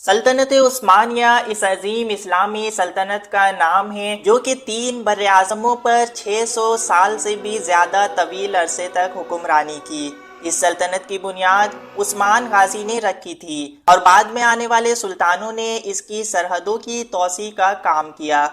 سلطنت عثمانیہ اس عظیم اسلامی سلطنت کا نام ہے جو کہ 3 براعظموں پر 600 سال سے بھی زیادہ طویل عرصے تک حکمرانی کی۔ اس سلطنت کی بنیاد عثمان غازی نے رکھی تھی اور بعد میں آنے والے سلطانوں نے اس کی سرحدوں کی توسیع کا کام کیا۔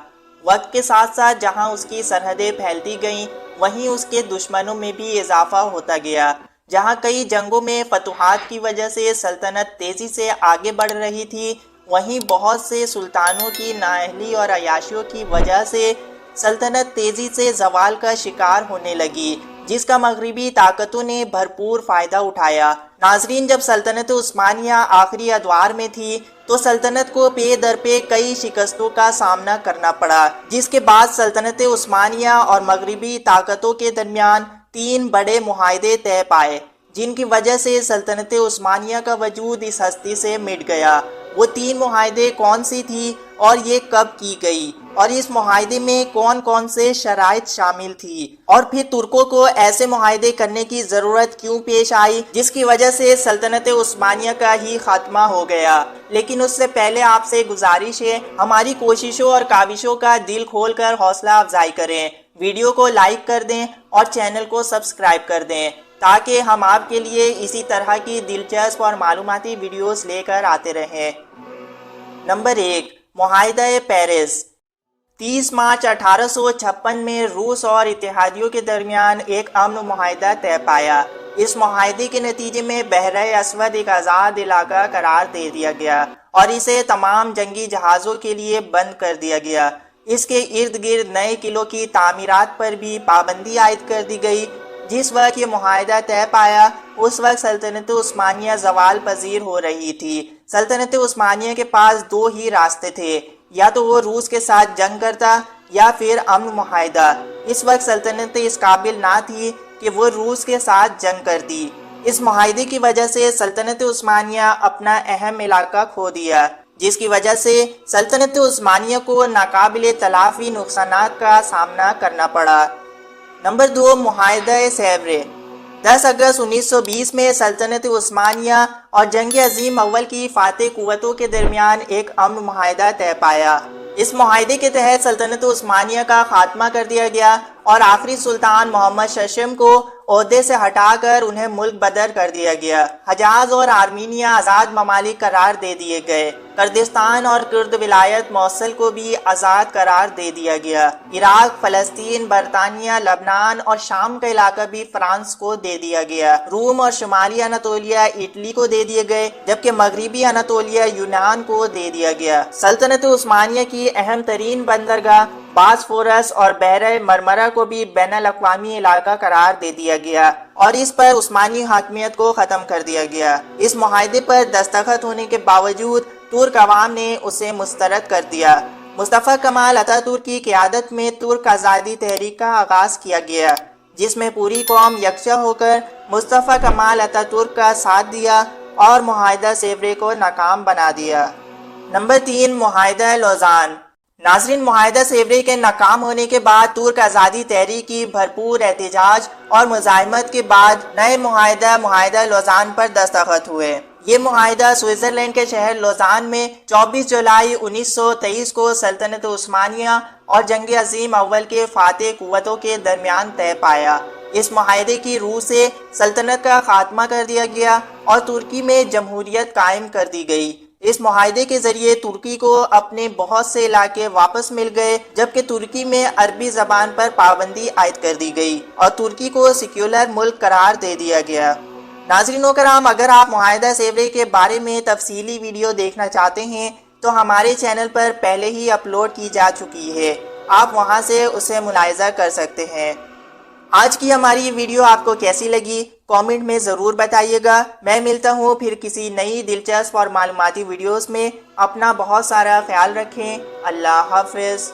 وقت کے ساتھ ساتھ جہاں اس کی سرحدیں پھیلتی گئیں وہیں اس کے دشمنوں میں بھی اضافہ ہوتا گیا۔ جہاں کئی جنگوں میں فتوحات کی وجہ سے سلطنت تیزی سے آگے بڑھ رہی تھی، وہیں بہت سے سلطانوں کی نااہلی اور عیاشیوں کی وجہ سے سلطنت تیزی سے زوال کا شکار ہونے لگی، جس کا مغربی طاقتوں نے بھرپور فائدہ اٹھایا۔ ناظرین، جب سلطنت عثمانیہ آخری ادوار میں تھی تو سلطنت کو پے در پے کئی شکستوں کا سامنا کرنا پڑا، جس کے بعد سلطنت عثمانیہ اور مغربی طاقتوں کے درمیان 3 بڑے معاہدے طے پائے، جن کی وجہ سے سلطنت عثمانیہ کا وجود اس ہستی سے مٹ گیا۔ وہ 3 معاہدے کون سی تھی اور یہ کب کی گئی، اور اس معاہدے میں کون کون سے شرائط شامل تھی، اور پھر ترکوں کو ایسے معاہدے کرنے کی ضرورت کیوں پیش آئی جس کی وجہ سے سلطنت عثمانیہ کا ہی خاتمہ ہو گیا۔ لیکن اس سے پہلے آپ سے گزارش ہے، ہماری کوششوں اور کاوشوں کا دل کھول کر حوصلہ افزائی کریں، ویڈیو کو لائک کر دیں اور چینل کو سبسکرائب کر دیں تاکہ ہم آپ کے لیے اسی طرح کی دلچسپ اور معلوماتی ویڈیوز لے کر آتے رہیں۔ نمبر 1، معاہدہ پیرس۔ 30 مارچ 1856 میں روس اور اتحادیوں کے درمیان ایک امن معاہدہ طے پایا۔ اس معاہدے کے نتیجے میں بحرہ اسود ایک آزاد علاقہ قرار دے دیا گیا اور اسے تمام جنگی جہازوں کے لیے بند کر دیا گیا۔ اس کے ارد گرد نئے قلعوں کی تعمیرات پر بھی پابندی عائد کر دی گئی۔ جس وقت یہ معاہدہ طے پایا اس وقت سلطنت عثمانیہ زوال پذیر ہو رہی تھی۔ سلطنت عثمانیہ کے پاس 2 ہی راستے تھے، یا تو وہ روس کے ساتھ جنگ کرتا یا پھر امن معاہدہ۔ اس وقت سلطنت اس قابل نہ تھی کہ وہ روس کے ساتھ جنگ کرتی۔ اس معاہدے کی وجہ سے سلطنت عثمانیہ اپنا اہم علاقہ کھو دیا، جس کی وجہ سے سلطنت عثمانیہ کو ناقابل تلافی نقصانات کا سامنا کرنا پڑا۔ نمبر 2، معاہدہ سیوری۔ 10 اگست 1920 میں سلطنت عثمانیہ اور جنگ عظیم اول کی فاتح قوتوں کے درمیان ایک امن معاہدہ طے پایا۔ اس معاہدے کے تحت سلطنت عثمانیہ کا خاتمہ کر دیا گیا اور آخری سلطان محمد ششم کو عہدے سے ہٹا کر انہیں ملک بدر کر دیا گیا۔ حجاز اور آرمینیا آزاد ممالک قرار دے دیے گئے۔ کردستان اور کرد ولایت موصل کو بھی آزاد قرار دے دیا گیا۔ عراق، فلسطین، برطانیہ، لبنان اور شام کا علاقہ بھی فرانس کو دے دیا گیا۔ روم اور شمالی اناطولیہ اٹلی کو دے دیے گئے، جبکہ مغربی اناطولیہ یونان کو دے دیا گیا۔ سلطنت عثمانیہ کی اہم ترین بندرگاہ باسفورس اور بحیرہ مرمرہ کو بھی بین الاقوامی علاقہ قرار دے دیا گیا اور اس پر عثمانی حاکمیت کو ختم کر دیا گیا۔ اس معاہدے پر دستخط ہونے کے باوجود ترک عوام نے اسے مسترد کر دیا۔ مصطفی کمال اتاتürk ترک کی قیادت میں ترک آزادی تحریک کا آغاز کیا گیا، جس میں پوری قوم یکجا ہو کر مصطفی کمال اتاتürk کا ساتھ دیا اور معاہدہ سیوری کو ناکام بنا دیا۔ نمبر 3، معاہدہ لوزان۔ ناظرین، معاہدہ سیوری کے ناکام ہونے کے بعد ترک آزادی تحریک کی بھرپور احتجاج اور مزاحمت کے بعد نئے معاہدہ لوزان پر دستخط ہوئے۔ یہ معاہدہ سوئٹزرلینڈ کے شہر لوزان میں 24 جولائی 1923 کو سلطنت عثمانیہ اور جنگ عظیم اول کے فاتح قوتوں کے درمیان طے پایا۔ اس معاہدے کی روح سے سلطنت کا خاتمہ کر دیا گیا اور ترکی میں جمہوریت قائم کر دی گئی۔ اس معاہدے کے ذریعے ترکی کو اپنے بہت سے علاقے واپس مل گئے، جبکہ ترکی میں عربی زبان پر پابندی عائد کر دی گئی اور ترکی کو سیکولر ملک قرار دے دیا گیا۔ ناظرین و کرام، اگر آپ معاہدہ سیوری کے بارے میں تفصیلی ویڈیو دیکھنا چاہتے ہیں تو ہمارے چینل پر پہلے ہی اپلوڈ کی جا چکی ہے، آپ وہاں سے اسے ملاحظہ کر سکتے ہیں۔ آج کی ہماری ویڈیو آپ کو کیسی لگی کامنٹ میں ضرور بتائیے گا۔ میں ملتا ہوں پھر کسی نئی دلچسپ اور معلوماتی ویڈیوز میں۔ اپنا بہت سارا خیال رکھیں۔ اللہ حافظ۔